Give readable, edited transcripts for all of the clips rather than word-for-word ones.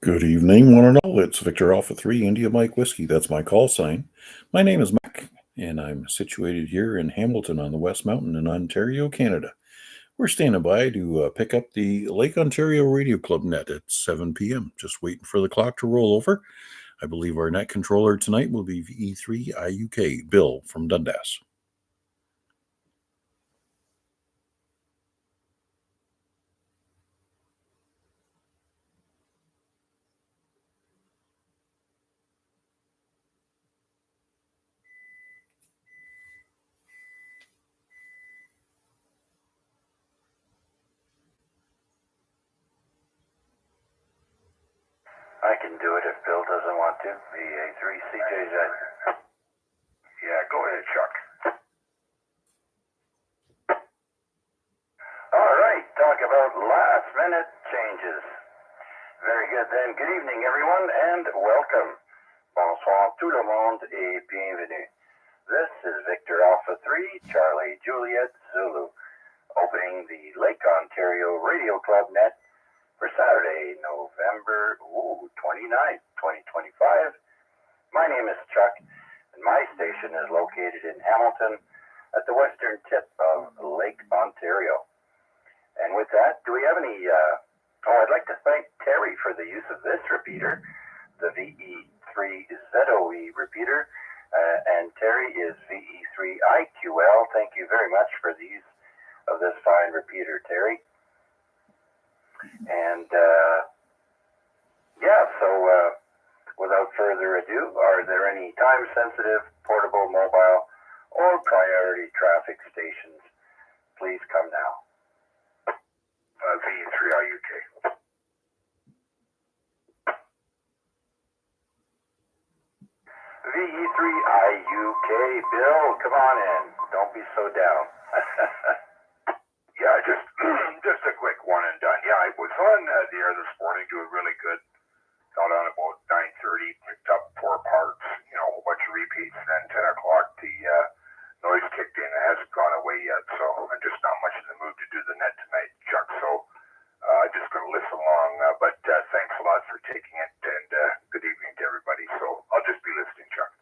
Good evening, one and all. It's Victor Alpha 3 India Mike Whiskey. That's my call sign. My name is Mac, and I'm situated here in Hamilton on the West Mountain in Ontario, Canada. We're standing by to pick up the Lake Ontario Radio Club net at 7 p.m. Just waiting for the clock to roll over. I believe our net controller tonight will be VA3IMW Bill from Dundas. I can do it if Bill doesn't want to. VA3CJZ. Yeah, go ahead, Chuck. All right, talk about last minute changes. Very good then. Good evening, everyone, and welcome. Bonsoir tout le monde et bienvenue. This is Victor Alpha 3, Charlie Juliet Zulu, opening the Lake Ontario Radio Club net for Saturday, November 29th, 2025. My name is Chuck, and my station is located in Hamilton at the western tip of Lake Ontario. And with that, do we have any... I'd like to thank Terry for the use of this repeater, the VE3ZOE repeater, and Terry is VE3IQL. Thank you very much for the use of this fine repeater, Terry. And without further ado, are there any time-sensitive, portable, mobile, or priority traffic stations? Please come now. VE3IUK. VE3IUK, Bill, come on in. Don't be so down. Yeah, just a quick one and done. Yeah, I was on the air this morning doing really good. Got on about 9:30, picked up 4 parts, a whole bunch of repeats, and then 10 o'clock the noise kicked in. It hasn't gone away yet, so I'm just not much in the mood to do the net tonight, Chuck. So I'm just going to listen along, but thanks a lot for taking it, and good evening to everybody. So I'll just be listening, Chuck.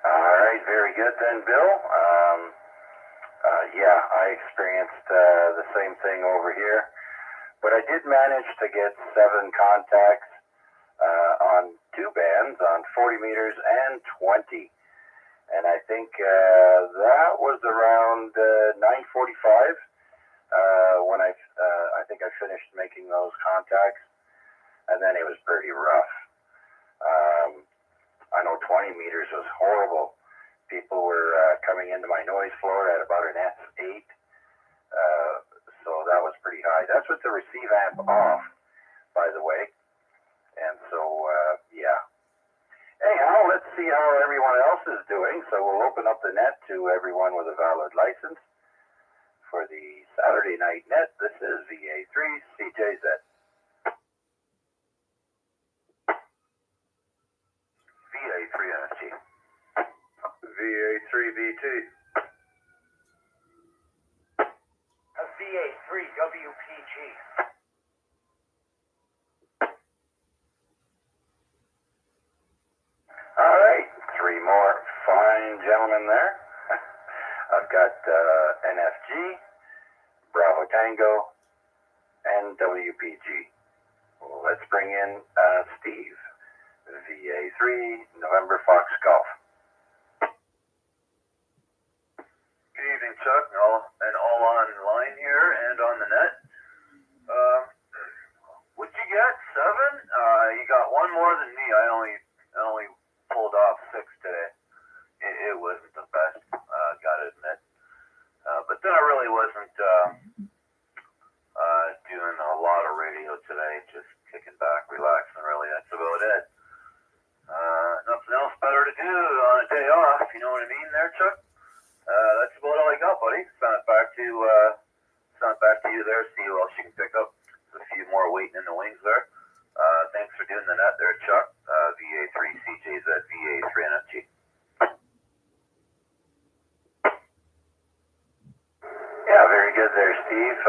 All right, very good then, Bill. I experienced the same thing over here, but I did manage to get 7 contacts on 2 bands on 40 meters and 20, and I think that was around 9:45 when I think I finished making those contacts, and then it was pretty rough. I know 20 meters was horrible. People were coming into my noise floor at about an S8, so that was pretty high. That's with the receive amp off, by the way. And so, Anyhow, let's see how everyone else is doing. So we'll open up the net to everyone with a valid license. For the Saturday night net, this is VA3CJZ. VA3NSG. VA3BT. VA3WPG. All right, 3 more fine gentlemen there. I've got NFG, Bravo Tango, and WPG. Let's bring in Steve, VA3 November Fox Golf. Good evening, Chuck, and all online here and on the net. What'd you get? 7? You got 1 more than me. I only pulled off 6 today. It wasn't the best, gotta admit. But then I really wasn't doing a lot of radio today. Just kicking back, relaxing. Really, that's about it. Nothing else better to do on a day off. You know what I mean, there, Chuck? That's about all I got, buddy. Send it back to you there. See who else you can pick up. There's a few more waiting in the wings there. Thanks for doing the net there, Chuck. VA3CJZ, VA3NFG. Yeah, very good there, Steve.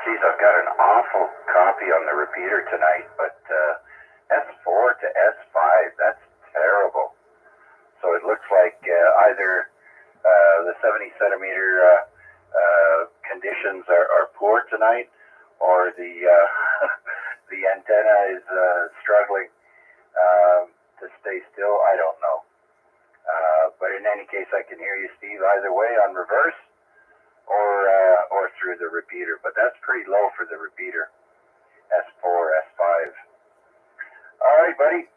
Geez, I've got an awful copy on the repeater tonight, but S4 to S5, that's terrible. So it looks like either the 70 centimeter conditions are poor tonight, or the the antenna is struggling to stay still. I don't know. But in any case, I can hear you, Steve, either way on reverse or through the repeater. But that's pretty low for the repeater. S4, S5. All right, buddy.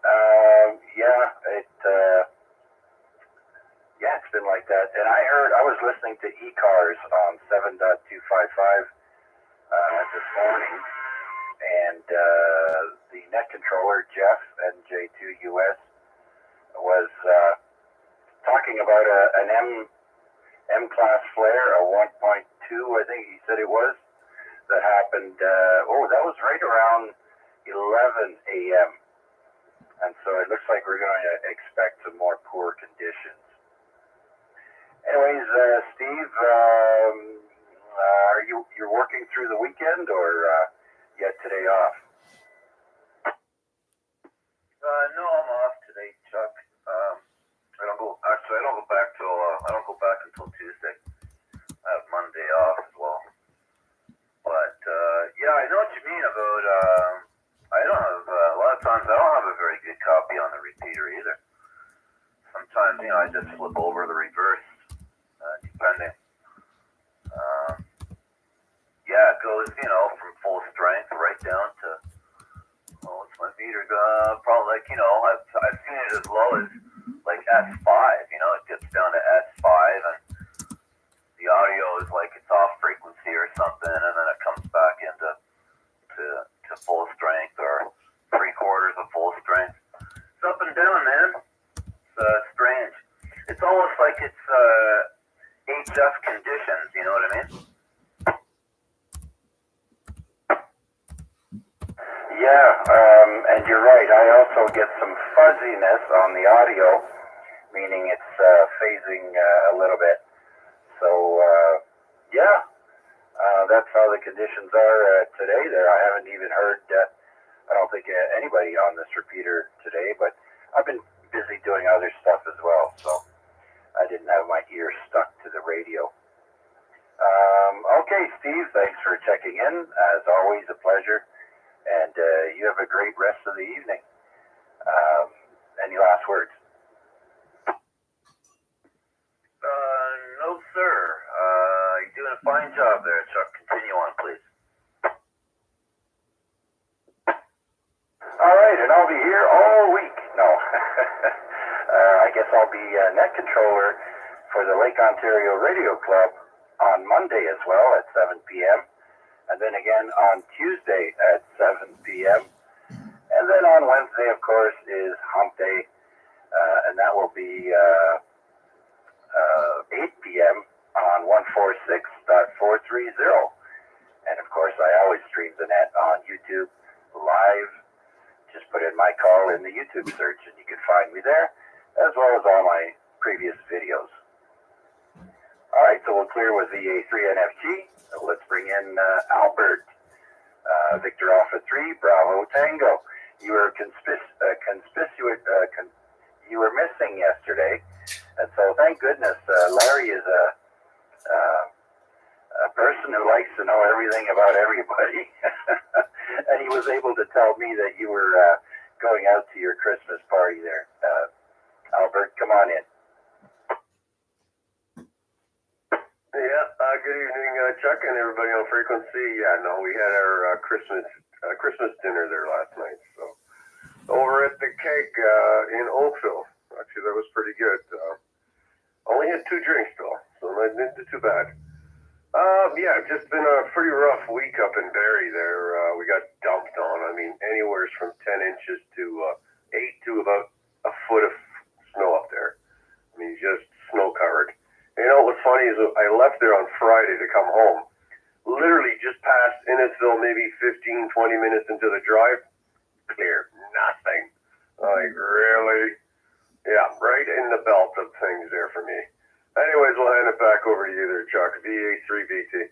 It's been like that. And I was listening to eCars on 7.255 this morning, and the net controller, Jeff, NJ2US, was talking about an M-class flare, a 1.2, I think he said it was, that happened, that was right around 11 a.m. And so it looks like we're going to expect some more poor conditions. Anyways, Steve, you're working through the weekend, or you had today off? No, I'm off today, Chuck. I don't go back until Tuesday. I have Monday off as well. But I know what you mean about. I don't have a lot of times. I don't have a very good copy on the repeater either. Sometimes I just flip over the reverse, depending. It goes from full strength right down to. What's my meter? Probably I've seen it as low as like S5. It gets down to S5 and the audio is like it's off frequency or something, and then it comes back into to full strength or 3/4 of full strength. It's up and down, man. It's strange. It's almost like it's HF conditions. You know what I mean? And you're right. I also get some fuzziness on the audio, meaning it's phasing a little bit. So, that's how the conditions are today there. I haven't even heard, I don't think anybody on this repeater today, but I've been busy doing other stuff as well, so I didn't have my ear stuck to the radio. Okay, Steve, thanks for checking in. As always, a pleasure. And you have a great rest of the evening. Any last words? No, sir. You're doing a fine job there, Chuck. Continue on, please. All right, and I'll be here all week. No. I guess I'll be net controller for the Lake Ontario Radio Club on Monday as well at 7 p.m. And then again on Tuesday at 7 p.m. And then on Wednesday, of course, is Hump Day, and that will be 8 p.m. on 146.430. And of course, I always stream the net on YouTube live. Just put in my call in the YouTube search, and you can find me there, as well as all my previous videos. All right, so we'll clear with VA3NFG. So let's bring in Albert. Victor Alpha 3, Bravo Tango. You were you were missing yesterday, and so thank goodness Larry is a person who likes to know everything about everybody, and he was able to tell me that you were going out to your Christmas party there. Albert, come on in. Good evening, Chuck, and everybody on frequency. We had our Christmas dinner there last night. So over at the Keg in Oakville. Actually, that was pretty good. Only had 2 drinks though, so I didn't do too bad. Just been a pretty rough week up in Barrie there. We got dumped on. I mean, anywhere from 10 inches to 8 to about a foot of snow up there. I mean, just snow covered. What's funny is I left there on Friday to come home. Literally just past Innisville, maybe 15, 20 minutes into the drive. Clear. Nothing. Like, really? Yeah, right in the belt of things there for me. Anyways, we'll hand it back over to you there, Chuck. VA3BT.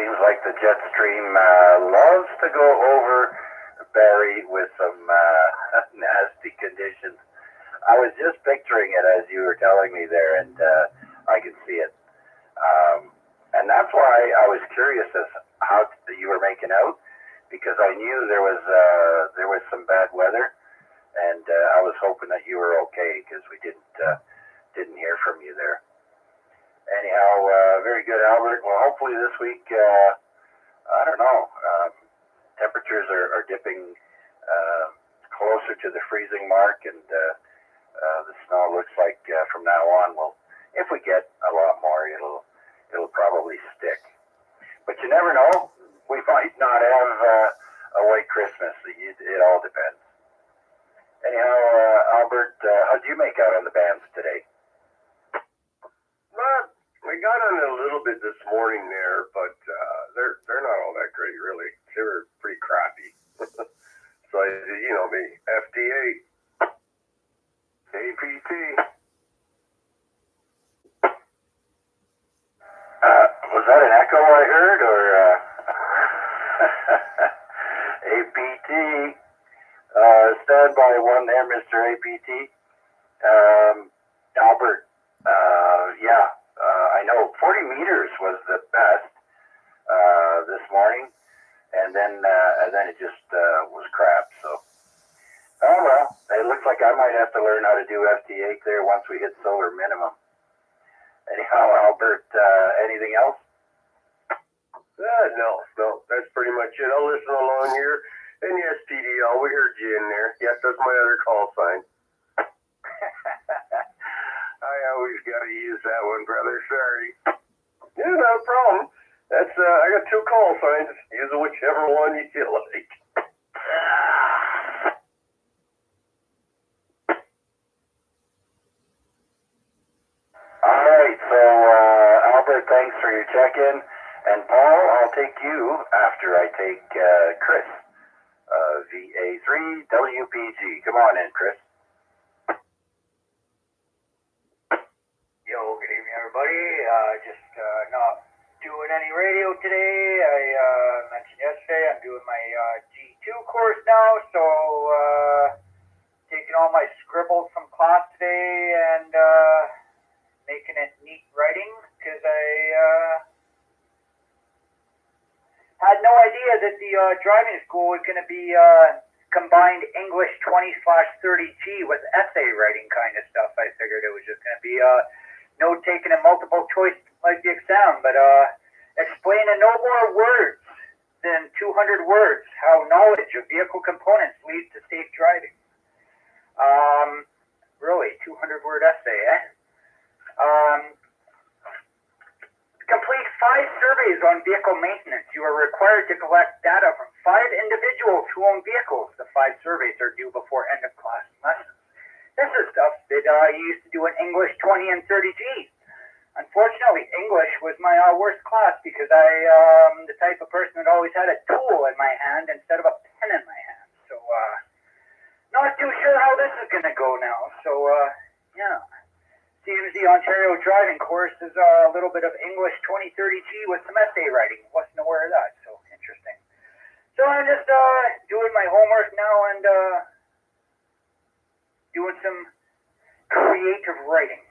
seems like the jet stream loves to go over Barrie with some nasty conditions. I was just picturing it as you were telling me there, and I can see it. And that's why I was curious as how you were making out, because I knew there was some bad weather, and I was hoping that you were okay, because we didn't hear from you there. Anyhow, very good, Albert. Well, hopefully this week, I don't know, temperatures are dipping closer to the freezing mark, and the snow looks like from now on, well, if we get a lot more, it'll probably stick. But you never know. We might not have a white Christmas. It all depends. Anyhow, Albert, how'd you make out on the bands today? We got on a little bit this morning there, but they're not all that great, really. They were pretty crappy. So I did, me FDA, APT. Was that an echo I heard, or APT? Stand by one there, Mr. APT. Albert, yeah, I know 40 meters was the best this morning, and then it just was crap. So, oh well, it looks like I might have to learn how to do FT8 there once we hit solar minimum. Anyhow, Albert, anything else? No, that's pretty much it. I'll listen along here. And yes, TDL, we heard you in there. Yes, that's my other call sign. I always got to use that one, brother. Sorry. Yeah, no problem. That's I got two call signs. Use whichever one you feel like. All right, so Albert, thanks for your check-in. And Paul, I'll take you after I take Chris, VA3WPG. Come on in, Chris. Yo, good evening, everybody. Just not doing any radio today. I mentioned yesterday I'm doing my G2 course now, so taking all my scribbles from class today and making it neat writing, because I had no idea that the driving school was going to be combined English 20/30G with essay writing kind of stuff. I figured it was just going to be note taking and multiple choice like the exam, but explain in no more words than 200 words how knowledge of vehicle components leads to safe driving. Really, 200-word essay, eh? Complete 5 surveys on vehicle maintenance. You are required to collect data from 5 individuals who own vehicles. The 5 surveys are due before end of class lessons. This is stuff that you used to do in English 20 and 30G. Unfortunately, English was my worst class because I'm the type of person that always had a tool in my hand instead of a pen in my hand. So, not too sure how this is going to go now. So, yeah. Seems the Ontario driving course is a little bit of English 20/30G with some essay writing. Wasn't aware of that, so interesting. So I'm just doing my homework now and doing some creative writing.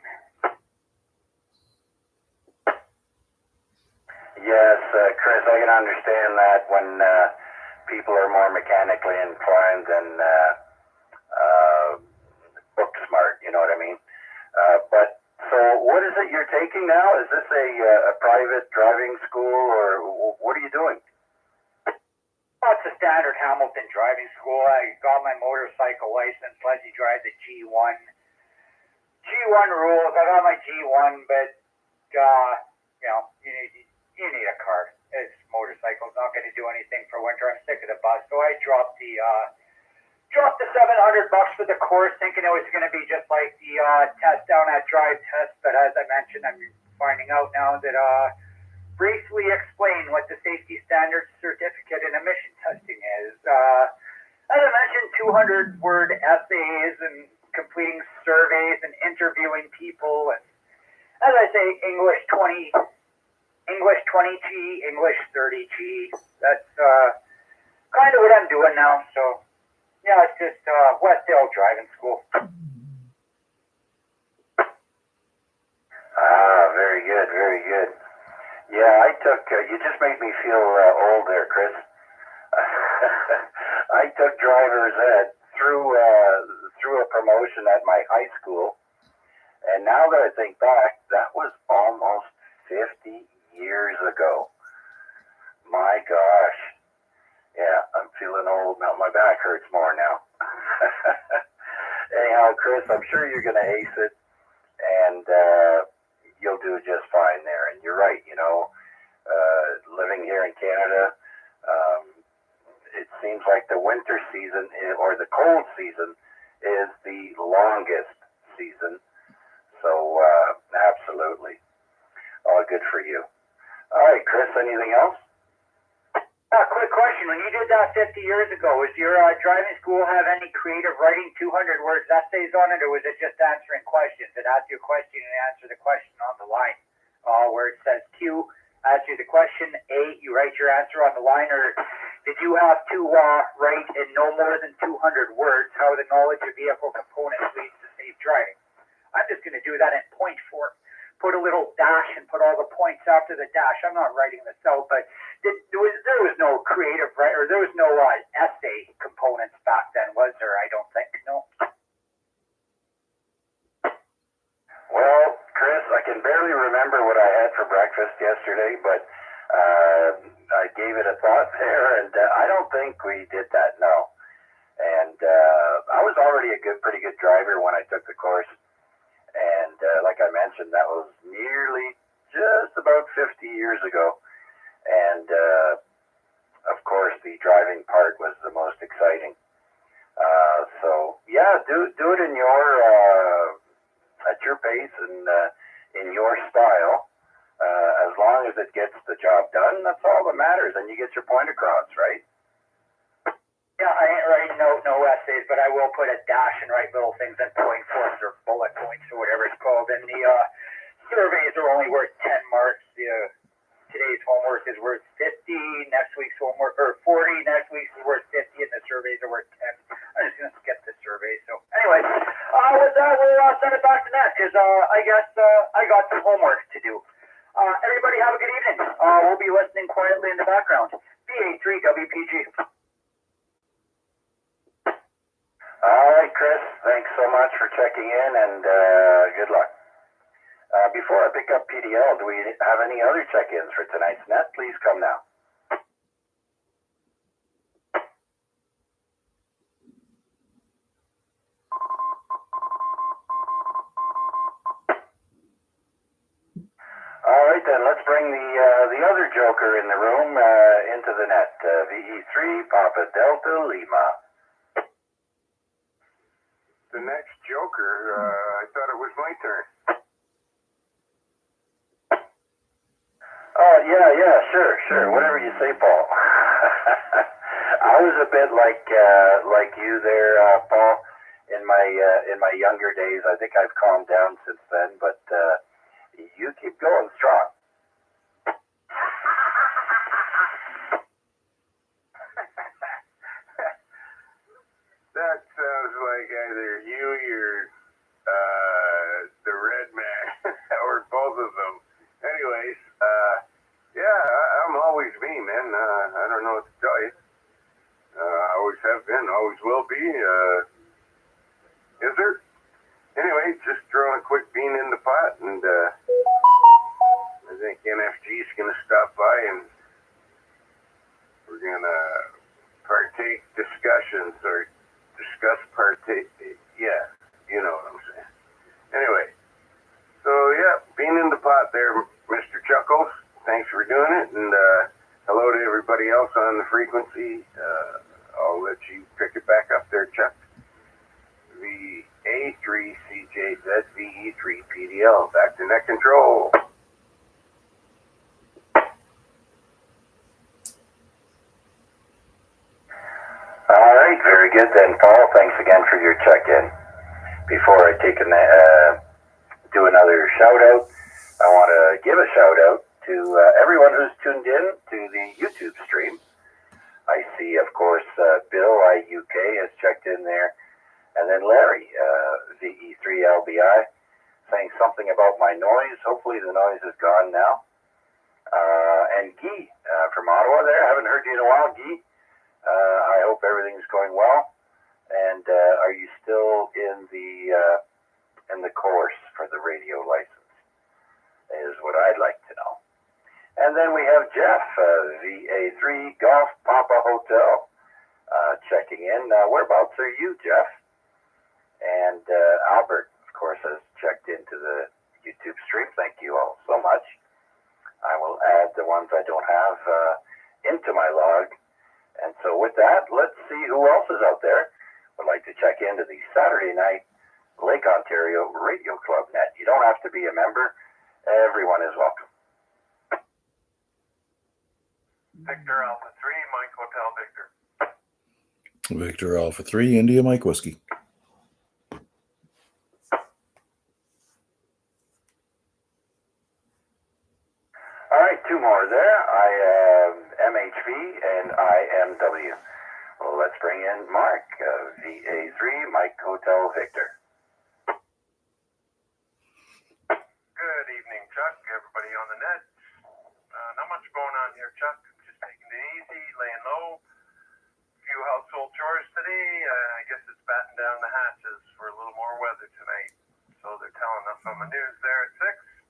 Yes, Chris, I can understand that when people are more mechanically inclined than book smart, you know what I mean? But so what is it you're taking now? Is this a private driving school, or what are you doing? Well, it's a standard Hamilton driving school. I got my motorcycle license, let you drive the G1 rules. I got my G1, but you need a car. It's motorcycle's not going to do anything for winter. I'm sick of the bus, so I dropped the $700 for the course, thinking it was going to be just like the test down at Drive Test. But as I mentioned, I'm finding out now that briefly explain what the Safety Standards Certificate in Emission Testing is. As I mentioned, 200-word essays and completing surveys and interviewing people. And as I say, English 20 English 20G, English 30G. That's kind of what I'm doing now. So yeah, it's just Westdale Driving School. Ah, very good, very good. Yeah, I took, you just made me feel old there, Chris. I took driver's ed through a promotion at my high school, and now that I think back, that was almost 50 years ago. My gosh. Yeah, I'm feeling old now. My back hurts more now. Anyhow, Chris, I'm sure you're going to ace it, and you'll do just fine there. And you're right, you know, living here in Canada, it seems like the winter season or the cold season is the longest season. So, absolutely. All good for you. All right, Chris, anything else? Quick question. When you did that 50 years ago, was your driving school have any creative writing 200 words essays on it, or was it just answering questions? It asks you a question and answer the question on the line, where it says Q, ask you the question, A, you write your answer on the line, or did you have to write in no more than 200 words how the knowledge of vehicle components leads to safe driving? I'm just going to do that in point form. Put a little dash and put all the points after the dash. I'm not writing this out, but there was no creative or there was no essay components back then, was there? I don't think. No. Well, Chris, I can barely remember what I had for breakfast yesterday, but I gave it a thought there, and I don't think we did that, no. And I was already pretty good driver when I took the course. And like I mentioned, that was nearly just about 50 years ago. And of course, the driving part was the most exciting. So yeah, do it in your at your pace and in your style. As long as it gets the job done, that's all that matters, and you get your point across, right? Yeah, I ain't writing no essays, but I will put a dash and write little things in point forms or bullet points or whatever it's called. And the surveys are only worth 10 marks. Today's homework is worth 50. Next week's homework, or 40. Next week's is worth 50, and the surveys are worth 10. I'm just going to skip the survey. So anyway, with that, we'll send it back to Nat, because I guess I got some homework to do. Everybody have a good evening. We'll be listening quietly in the background. VA3WPG. All right, Chris, thanks so much for checking in, and good luck. Before I pick up PDL, do we have any other check-ins for tonight's net? Please come now. All right, then, let's bring the other joker in the room into the net. VE3, Papa Delta Lima. The next joker, I thought it was my turn. Oh, yeah, sure. Whatever you say, Paul. I was a bit like you there, Paul, in my younger days. I think I've calmed down since then, but you keep going strong. That sounds like either you or the red man, or both of them. Anyways, yeah, I'm always me, man. I don't know what to tell you. I always have been, always will be. Is there? Anyway, just throwing a quick bean in the pot, and I think NFG's going to stop by, and we're going to partake discussions, or yeah, you know what I'm saying. Anyway, so yeah, being in the pot there, Mr. Chuckles. Thanks for doing it, and hello to everybody else on the frequency. I'll let you pick it back up there, Chuck. VA3CJZ VE3PDL. Back to net control. All right, very good then, Paul. Thanks again for your check-in. Before I do another shout-out, I want to give a shout-out to to everyone who's tuned in to the YouTube stream. I see, of course, Bill IUK has checked in there, and then Larry, VA3IMW, saying something about my noise. Hopefully the noise is gone now. And Guy from Ottawa there. I haven't heard you in a while, Guy. I hope everything's going well. And are you still in the course for the radio license? Is what I'd like to know. And then we have Jeff, VA3 Golf Papa Hotel, checking in. Whereabouts are you, Jeff? And Albert, of course, has checked into the YouTube stream. Thank you all so much. I will add the ones I don't have into my log. And so with that, let's see who else is out there. Would like to check into the Saturday night Lake Ontario Radio Club net. You don't have to be a member. Everyone is welcome. Victor Alpha 3, Mike Hotel Victor. Victor Alpha 3, India Mike Whiskey. All right, two more there. I have MHV and IMW. Well, let's bring in Mark, VA3 Mike Hotel Victor. Good evening, Chuck. Everybody on the net. Not much going on here, Chuck. Just taking it easy, laying low. A few household chores today. I guess it's batting down the hatches for a little more weather tonight. So they're telling us on the news there at 6.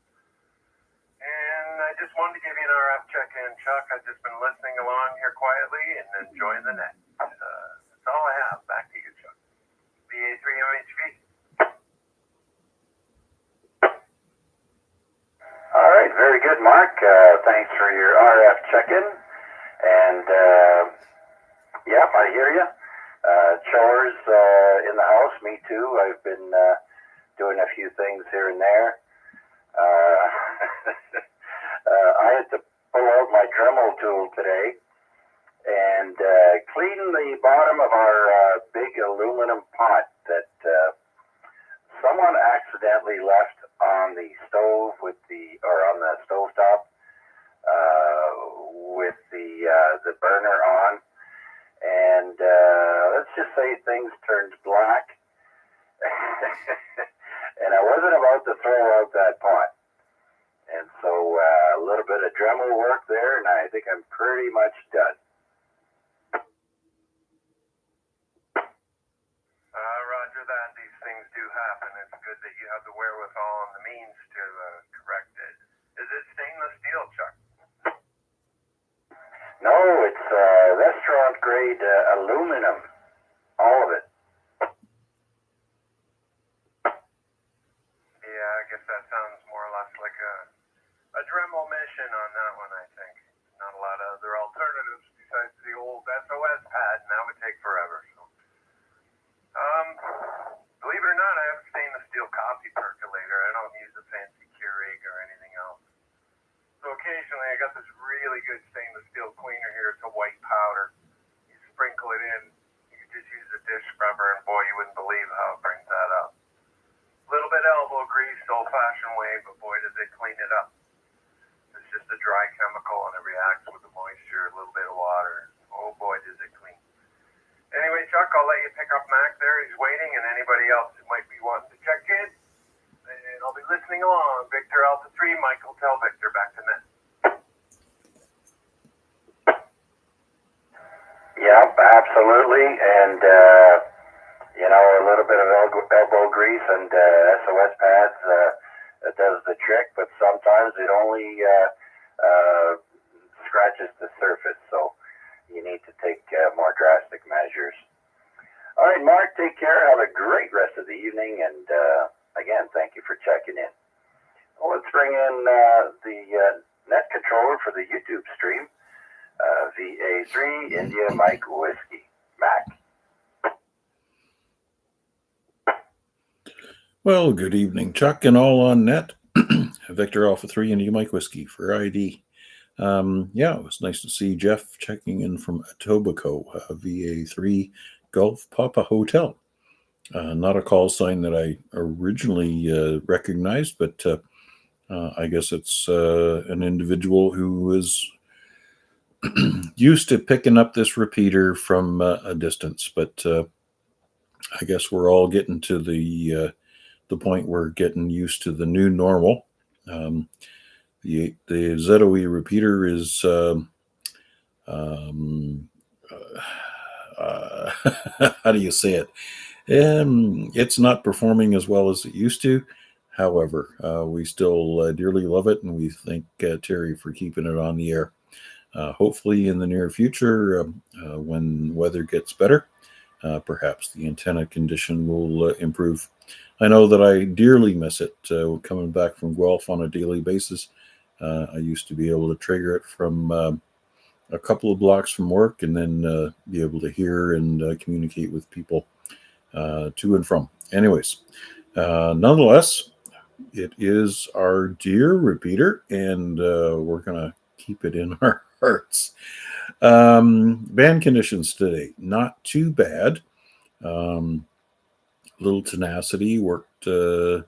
And I just wanted to give you an RF check-in, Chuck. I've just been listening along here quietly and enjoying the net. That's all I have. Back to you, Chuck. VA3MHV. All right, very good, Mark. Thanks for your RF check-in. And, yep, I hear you. Chores in the house, me too. I've been doing a few things here and there. I had to pull out my Dremel tool today and clean the bottom of our big aluminum pot that someone accidentally left on the stove on the stovetop with the burner on, and let's just say things turned black, and I wasn't about to throw out that pot, and so a little bit of Dremel work there, and I think I'm pretty much done. Roger that. These things do happen. It's good that you have the wherewithal and the means to correct it. Is it stainless steel, Chuck? No, it's restaurant grade aluminum, all of it. Yeah, I guess that sounds more or less like a Dremel mission on that one, I think. Not a lot of other alternatives besides the old SOS pad, and that would take forever. So, believe it or not, I have a stainless steel coffee percolator. I don't use a fancy Keurig or anything else. So occasionally I got this really good stainless steel cleaner here. It's a white powder. You sprinkle it in. You can just use a dish scrubber, and boy, you wouldn't believe how it brings that up. A little bit elbow grease, old-fashioned way, but boy, does it clean it up. It's just a dry chemical, and it reacts with the moisture, a little bit of water. Oh boy, does it clean. Anyway, Chuck, I'll let you pick up Mac there. He's waiting, and anybody else who might be wanting to check in. And I'll be listening along. Victor Alpha 3, Mike Hotel Victor, back to net. Yep, absolutely. And, a little bit of elbow grease and SOS pads that does the trick, but sometimes it only scratches the surface, so you need to take more drastic measures. All right, Mark, take care. Have a great rest of the evening, and again, thank you for checking in. Well, let's bring in the net controller for the YouTube stream, VA3 India Mike Whiskey. Mac. Well, good evening, Chuck, and all on net. Victor Alpha 3 India Mike Whiskey for ID. Yeah, it was nice to see Jeff checking in from Etobicoke, VA3 Golf Papa Hotel. Not a call sign that I originally recognized, but I guess it's an individual who is used to picking up this repeater from a distance, but I guess we're all getting to the point where we're getting used to the new normal. The ZOE repeater is how do you say it? It's not performing as well as it used to. However, we still dearly love it, and we thank Terry for keeping it on the air. Hopefully, in the near future, when weather gets better, perhaps the antenna condition will improve. I know that I dearly miss it coming back from Guelph on a daily basis. I used to be able to trigger it from a couple of blocks from work and then be able to hear and communicate with people to and from. Anyways, nonetheless, it is our dear repeater, and we're going to keep it in our hearts. Band conditions today, not too bad. Little tenacity worked 10,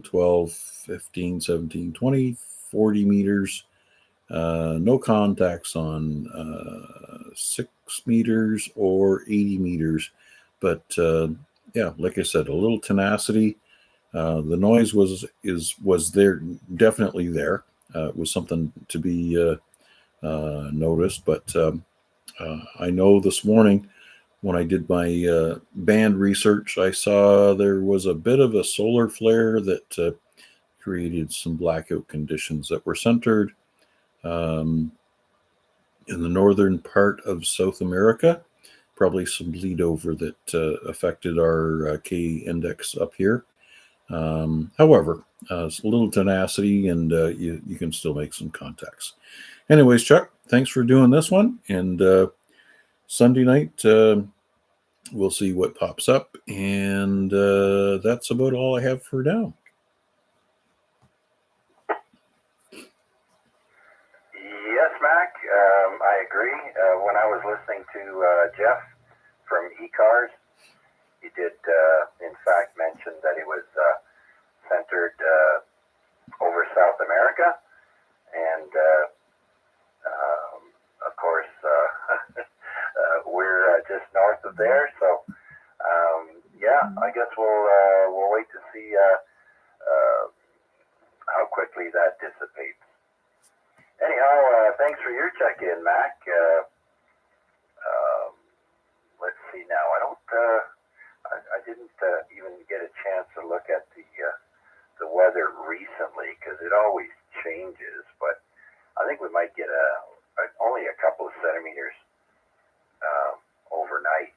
12, 15, 17, 20, 40 meters. No contacts on 6 meters or 80 meters. But yeah, like I said, a little tenacity. The noise was there, definitely there. It was something to be noticed. But I know this morning when I did my band research, I saw there was a bit of a solar flare that created some blackout conditions that were centered in the northern part of South America. Probably some bleed over that affected our K index up here. However, it's a little tenacity, and you can still make some contacts. Anyways, Chuck, thanks for doing this one. And Sunday night, we'll see what pops up. And that's about all I have for now. Yes, Mac, I agree. When I was listening to Jeff from eCars, he did, in fact, mention that it was centered over South America. And, of course, we're just north of there. So, yeah, I guess we'll wait to see how quickly that dissipates. Anyhow, thanks for your check-in, Mac. Let's see now. I didn't even get a chance to look at the weather recently because it always changes. But I think we might get only a couple of centimeters overnight.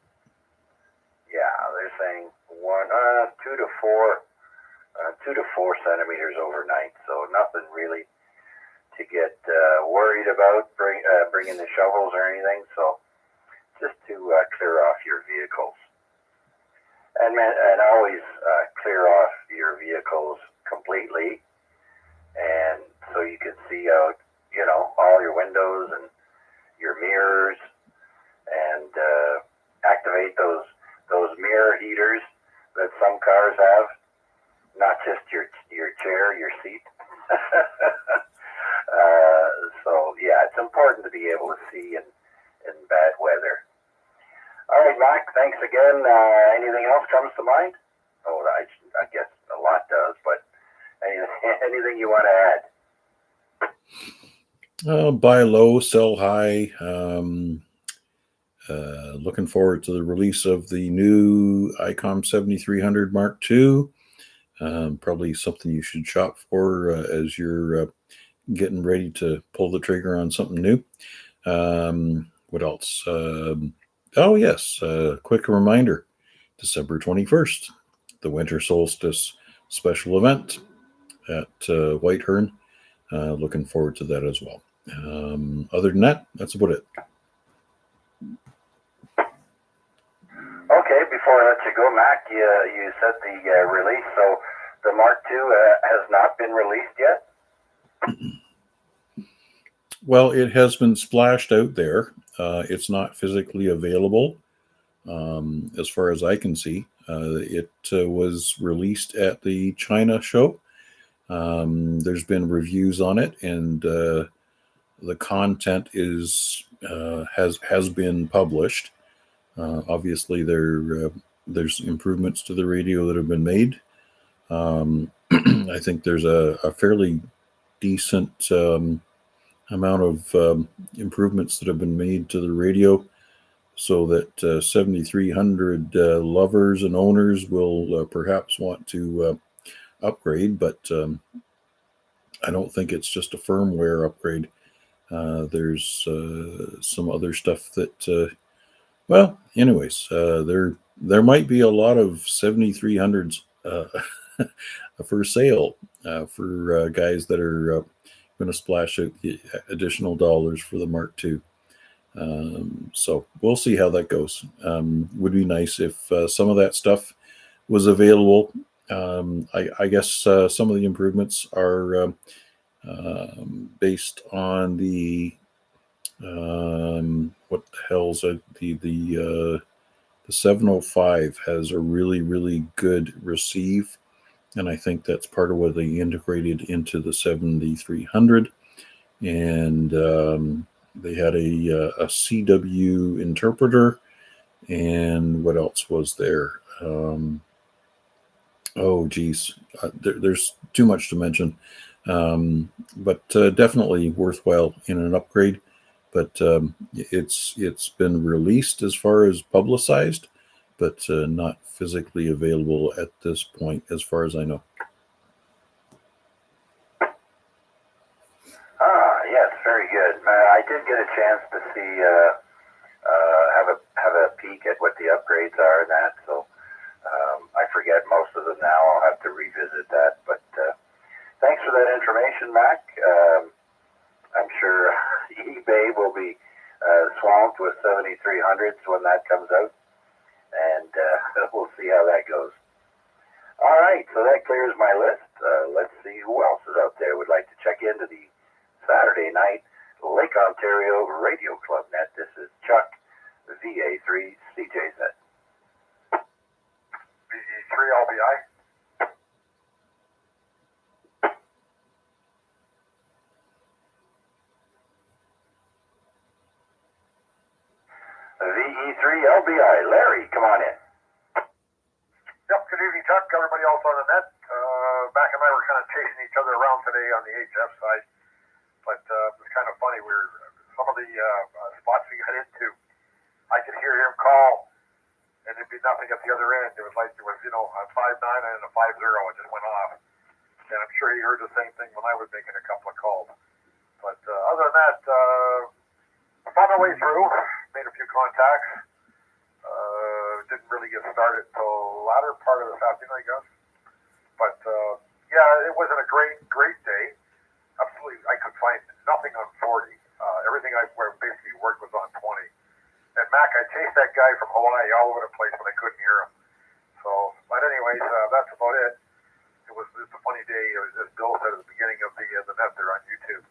Yeah, they're saying 2 to 4 centimeters overnight. So nothing really to get worried about bringing the shovels or anything. So just to clear off your vehicles. And always clear off your vehicles completely, and so you can see out, all your windows and your mirrors, and activate those mirror heaters that some cars have, not just your chair, your seat. So yeah, it's important to be able to see in bad weather. All right, Mac, thanks again. Anything else comes to mind? Oh, I guess a lot does, but anything you want to add? Buy low, sell high. Looking forward to the release of the new ICOM 7300 Mark II. Probably something you should shop for as you're getting ready to pull the trigger on something new. What else? Oh, yes. Quick reminder, December 21st, the Winter Solstice special event at Whitehorn. Looking forward to that as well. Other than that, that's about it. Okay, before I let you go, Mac, you said the release, so the Mark II has not been released yet? Well, it has been splashed out there. It's not physically available as far as I can see. It was released at the China show. There's been reviews on it, and the content is has been published. Obviously, there's improvements to the radio that have been made. I think there's a fairly decent amount of improvements that have been made to the radio, so that 7300 lovers and owners will perhaps want to upgrade, but I don't think it's just a firmware upgrade. There's some other stuff that, well, anyways, there might be a lot of 7300s for sale for guys that are going to splash out the additional dollars for the Mark II. So we'll see how that goes. Would be nice if some of that stuff was available. I guess some of the improvements are based on the what the hell's the 705 has a really good receive, and I think that's part of what they integrated into the 7300. And they had a CW interpreter, and what else was there? Oh geez, there's too much to mention, but definitely worthwhile in an upgrade. But it's been released as far as publicized, but not physically available at this point, as far as I know. Yes, very good. I did get a chance to see, have a peek at what the upgrades are and that. So I forget most of them now. I'll have to revisit that. But thanks for that information, Mac. I'm sure eBay will be swamped with 7300s when that comes out, and we'll see how that goes. All right, so that clears my list. Let's see who else is out there would like to check into the Saturday night Lake Ontario Radio Club Net. This is Chuck, VA3CJZ. VA3LBI. VE3LBI. Larry, come on in. Yep, good evening, Chuck. Everybody else on the net. Mac and I were kind of chasing each other around today on the HF side, but it was kind of funny. Some of the spots we got into, I could hear him call, and there'd be nothing at the other end. It was like there was, a 5.9 and a 5.0. It just went off, and I'm sure he heard the same thing when I was making a couple of calls. But other than that, I found my way through, made a few contacts. Didn't really get started until the latter part of this afternoon, I guess. But yeah, it wasn't a great day. Absolutely, I could find nothing on 40. Everything I basically worked was on 20. And Mac, I chased that guy from Hawaii all over the place, but I couldn't hear him. So, but anyways, that's about it. It was just a funny day. It was, as Bill said at the beginning of the net there on YouTube.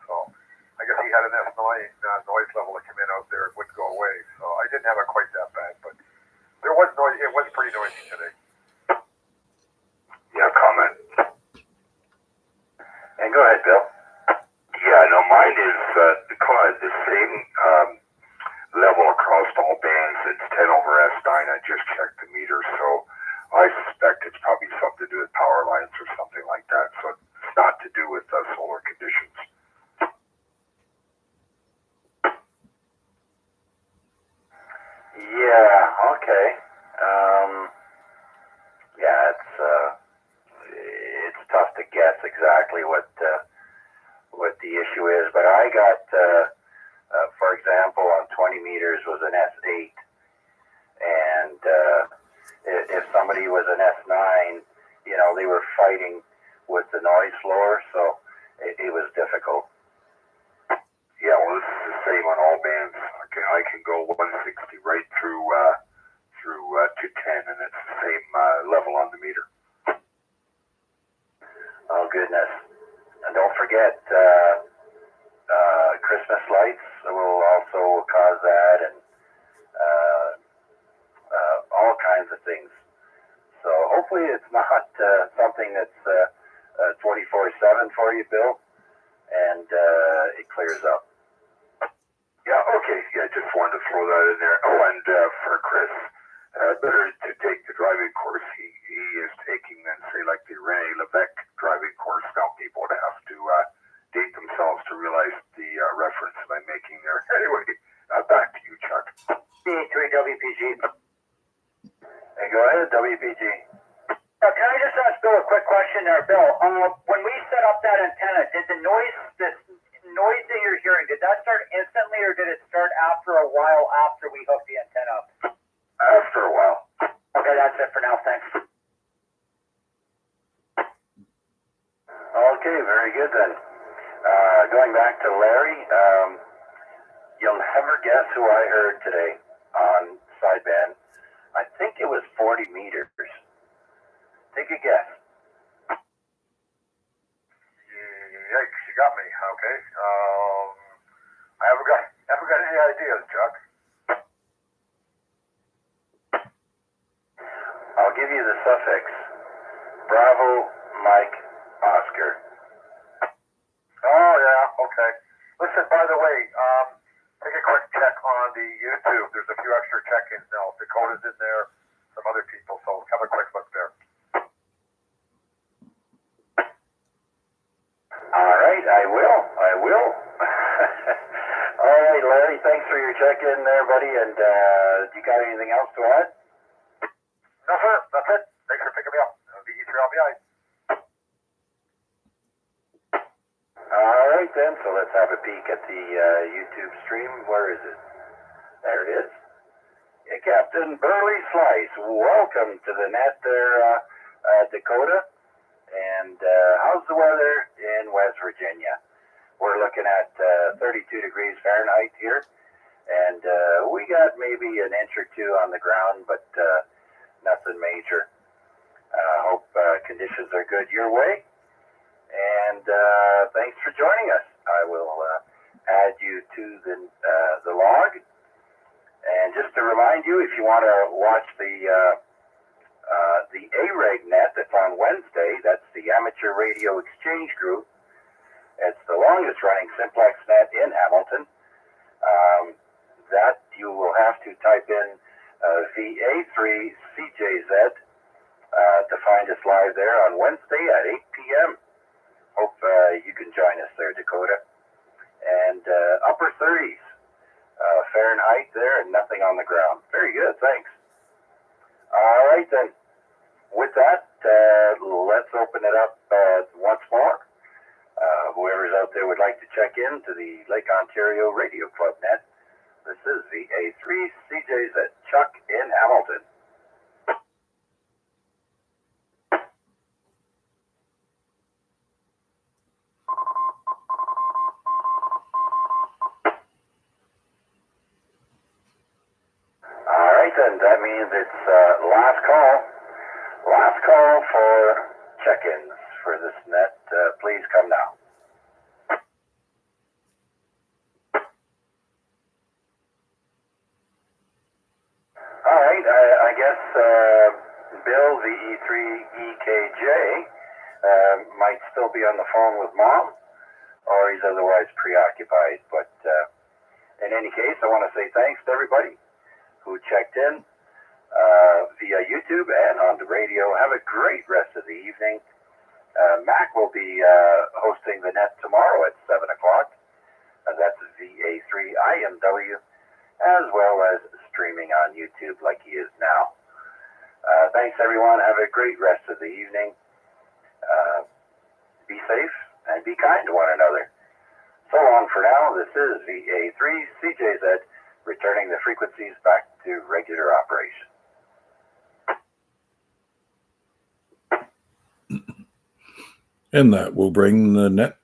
So I guess he had an noise level to come in out there. It wouldn't go away. So I didn't have it quite that bad, but there was noise. It was pretty noisy today. Yeah, comment. And go ahead, Bill. Yeah, no, mine is the same level across all bands. It's 10 over S9. I just checked the meter, so I suspect it's probably something to do with power lines or something like that. So it's not to do with solar conditions. Yeah, okay. Yeah, it's tough to guess exactly what the issue is, but I got, for example, on 20 meters was an S8, and if somebody was an S9, they were fighting with the noise floor, so it was difficult. Yeah, well, this is the same on all bands. Okay, I can go 160 right through 210, and it's the same level on the meter. Oh, goodness. And don't forget, Christmas lights will also cause that, and it's not something that's 24/7 for you, Bill, and it clears up. Yeah, okay. Yeah, just wanted to throw that in there. Oh, and for Chris, better to take the driving course he is taking than, say, like the Rene Levesque driving course. Now people would have to date themselves to realize the reference that I'm making there. Anyway, back to you, Chuck. VA3 WPG. Hey, go ahead, WPG. Can I just ask Bill a quick question there, Bill? When we set up that antenna, did the noise that you're hearing, did that start instantly, or did it start after a while after we hooked the antenna up? After a while. Okay, that's it for now. Thanks. Okay, very good then. Going back to Larry, you'll never guess who I heard today on sideband. I think it was 40 meters. Take a guess. Yikes, you got me. Okay. I haven't got any ideas, Chuck. I'll give you the suffix. Bravo, Mike, Oscar. Oh, yeah, okay. Listen, by the way, take a quick check on the YouTube. There's a few extra check-ins now. Dakota's in there, some other people, so have a quick look there. All right, I will. All right, Larry, thanks for your check-in there, buddy, and you got anything else to add? No, sir, that's it. Thanks for picking me up. VE3LBI. All right, then, so let's have a peek at the YouTube stream. Where is it? There it is. Yeah, Captain Burley Slice, welcome to the net there, Dakota. And how's the weather in West Virginia? We're looking at 32 degrees Fahrenheit here, and we got maybe an inch or two on the ground, but nothing major. Hope conditions are good your way, and thanks for joining us. I will add you to the log, and just to remind you, if you want to watch the AREG net that's on Wednesday, that's the Amateur Radio Exchange Group. It's the longest running simplex net in Hamilton. That you will have to type in VA3CJZ to find us live there on Wednesday at 8 p.m. Hope you can join us there, Dakota. And upper 30s Fahrenheit there and nothing on the ground. Very good, thanks. All right then. With that, let's open it up once more. Whoever's out there would like to check in to the Lake Ontario Radio Club net. This is VA3CJZ Chuck in Hamilton. All right then, that means it's last call. Last call for check-ins for this net. Please come now. All right, I guess Bill, the E3EKJ, might still be on the phone with Mom, or he's otherwise preoccupied. But in any case, I want to say thanks to everybody who checked in via YouTube and on the radio. Have a great rest of the evening. Mac will be hosting the net tomorrow at 7 o'clock. That's VA3IMW, as well as streaming on YouTube like he is now. Thanks, everyone. Have a great rest of the evening. Be safe and be kind to one another. So long for now. This is VA3CJZ, returning the frequencies back to regular operation. And that will bring the net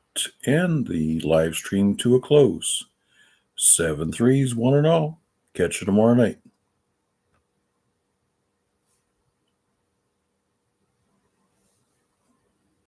and the live stream to a close. 7 3s, 1 and all. Catch you tomorrow night.